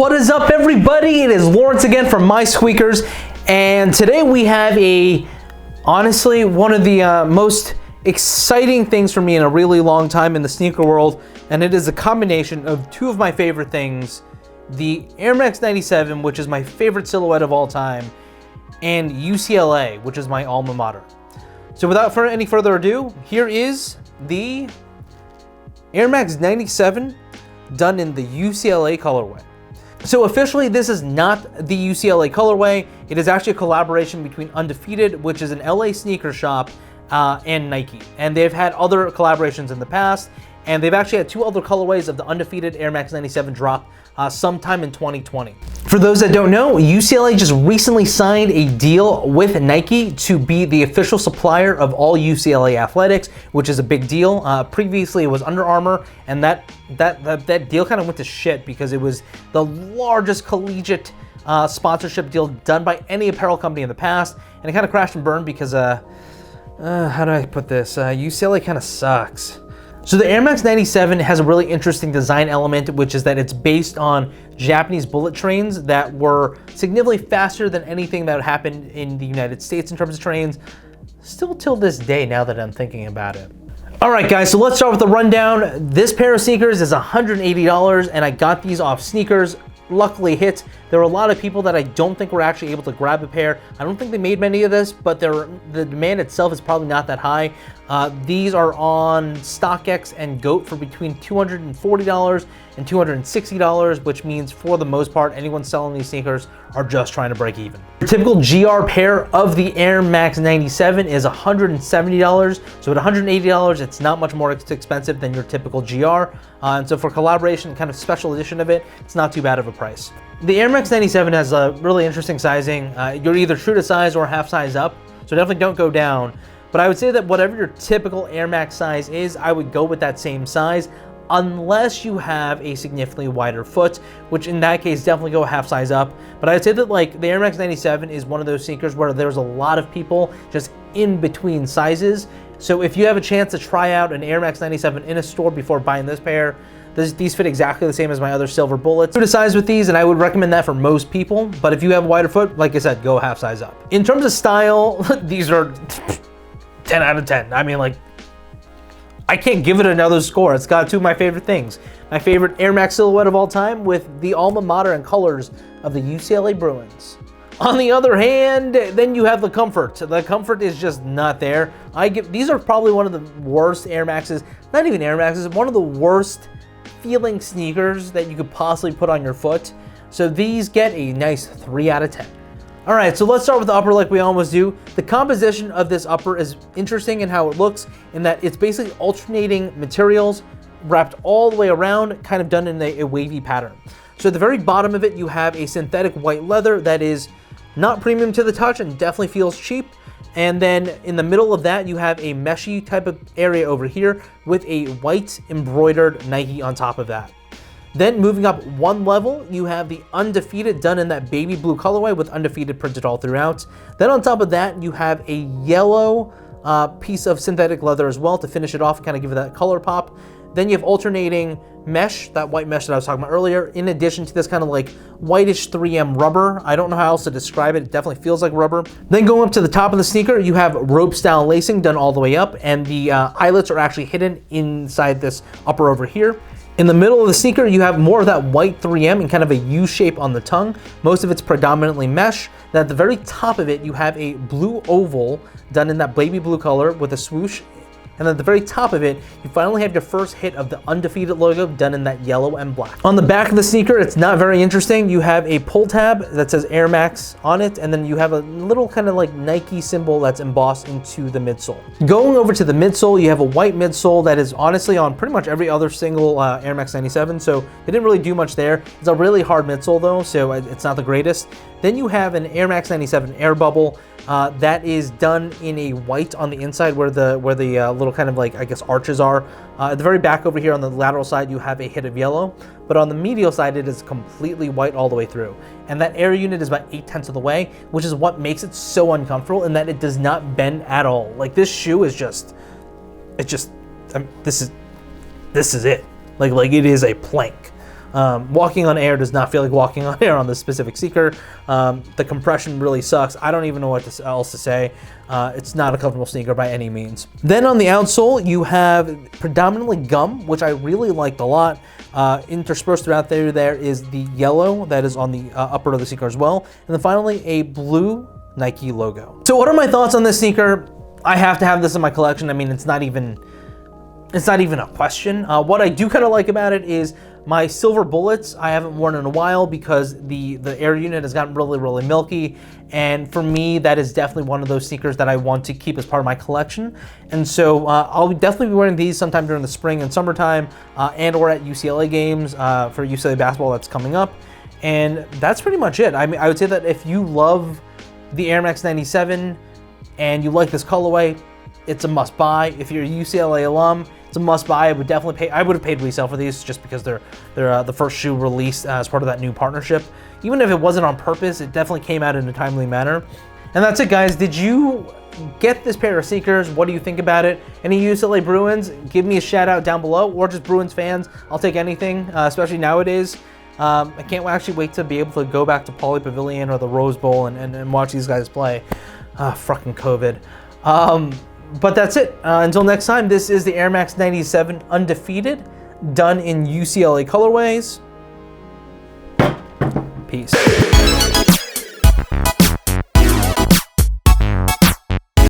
What is up, everybody? It is Lawrence again from My Squeakers, and today we have honestly, one of the most exciting things for me in a really long time in the sneaker world, and it is a combination of two of my favorite things: the Air Max 97, which is my favorite silhouette of all time, and UCLA, which is my alma mater. So without any further ado, here is the Air Max 97 done in the UCLA colorway. So officially, this is not the UCLA colorway. It is actually a collaboration between Undefeated, which is an LA sneaker shop, and Nike. And they've had other collaborations in the past, and they've actually had two other colorways of the Undefeated Air Max 97 drop sometime in 2020. For those that don't know, UCLA just recently signed a deal with Nike to be the official supplier of all UCLA athletics, which is a big deal. Previously, it was Under Armour, and that deal kind of went to shit because it was the largest collegiate sponsorship deal done by any apparel company in the past, and it kind of crashed and burned because, how do I put this? UCLA kind of sucks. So the Air Max 97 has a really interesting design element, which is that it's based on Japanese bullet trains that were significantly faster than anything that happened in the United States in terms of trains, still till this day now that I'm thinking about it. All right, guys, so let's start with the rundown. This pair of sneakers is $180, and I got these off Sneakers. Luckily hit. There were a lot of people that I don't think were actually able to grab a pair. I don't think they made many of this, but the demand itself is probably not that high. These are on StockX and GOAT for between $240 and $260, which means for the most part, anyone selling these sneakers are just trying to break even. The typical GR pair of the Air Max 97 is $170. So at $180, it's not much more expensive than your typical GR. And so for collaboration, kind of special edition of it, it's not too bad of a price. The Air Max 97 has a really interesting sizing. You're either true to size or half size up, so definitely don't go down. But I would say that whatever your typical Air Max size is, I would go with that same size, unless you have a significantly wider foot, which in that case, definitely go half size up. But I would say that like the Air Max 97 is one of those sneakers where there's a lot of people just in between sizes. So if you have a chance to try out an Air Max 97 in a store before buying this pair, these fit exactly the same as my other silver bullets. True to size with these, and I would recommend that for most people. But if you have a wider foot, like I said, go half size up. In terms of style, these are 10 out of 10. I mean, like, I can't give it another score. It's got two of my favorite things. My favorite Air Max silhouette of all time with the alma mater and colors of the UCLA Bruins. On the other hand, then you have the comfort. The comfort is just not there. These are probably one of the worst Air Maxes, not even Air Maxes, one of the worst feeling sneakers that you could possibly put on your foot. So these get a nice 3 out of 10. All right, so let's start with the upper like we always do. The composition of this upper is interesting in how it looks, in that it's basically alternating materials wrapped all the way around, kind of done in a wavy pattern. So at the very bottom of it, you have a synthetic white leather that is not premium to the touch and definitely feels cheap. And then in the middle of that, you have a meshy type of area over here with a white embroidered Nike on top of that. Then moving up one level, you have the Undefeated done in that baby blue colorway with Undefeated printed all throughout. Then on top of that, you have a yellow piece of synthetic leather as well to finish it off, kind of give it that color pop. Then you have alternating mesh, that white mesh that I was talking about earlier, in addition to this kind of like whitish 3M rubber. I don't know how else to describe it. It definitely feels like rubber. Then going up to the top of the sneaker, you have rope style lacing done all the way up, and the eyelets are actually hidden inside this upper over here. In the middle of the sneaker, you have more of that white 3M and kind of a U shape on the tongue. Most of it's predominantly mesh. Then at the very top of it, you have a blue oval done in that baby blue color with a swoosh. And then at the very top of it, you finally have your first hit of the Undefeated logo done in that yellow and black. On the back of the sneaker, it's not very interesting. You have a pull tab that says Air Max on it, and then you have a little kind of like Nike symbol that's embossed into the midsole. Going over to the midsole, you have a white midsole that is honestly on pretty much every other single Air Max 97, so they didn't really do much there. It's a really hard midsole though, so it's not the greatest. Then you have an Air Max 97 air bubble that is done in a white on the inside where the little kind of like, I guess, arches are. At the very back over here on the lateral side, you have a hit of yellow, but on the medial side, it is completely white all the way through. And that air unit is about 8/10 of the way, which is what makes it so uncomfortable in that it does not bend at all. Like this shoe is just, this is it. Like it is a plank. Walking on air does not feel like walking on air on this specific sneaker. The compression really sucks. I don't even know what else to say. It's not a comfortable sneaker by any means. Then on the outsole, you have predominantly gum, which I really liked a lot. Interspersed throughout there is the yellow that is on the upper of the sneaker as well. And then finally, a blue Nike logo. So what are my thoughts on this sneaker? I have to have this in my collection. I mean, it's not even a question. What I do kind of like about it is my silver bullets I haven't worn in a while because the air unit has gotten really milky, and for me that is definitely one of those sneakers that I want to keep as part of my collection. And so I'll definitely be wearing these sometime during the spring and summertime, and or at UCLA games for UCLA basketball that's coming up. And that's pretty much it. I mean, I would say that if you love the Air Max 97 and you like this colorway, it's a must buy. If you're a UCLA alum, it's a must buy. I would definitely pay. I would have paid resale for these just because they're the first shoe released as part of that new partnership. Even if it wasn't on purpose, it definitely came out in a timely manner. And that's it, guys. Did you get this pair of sneakers? What do you think about it? Any UCLA Bruins? Give me a shout out down below, or just Bruins fans. I'll take anything, especially nowadays. I can't actually wait to be able to go back to Pauley Pavilion or the Rose Bowl and watch these guys play. Fucking COVID. But that's it. Until next time, this is the Air Max 97 Undefeated, done in UCLA colorways. Peace.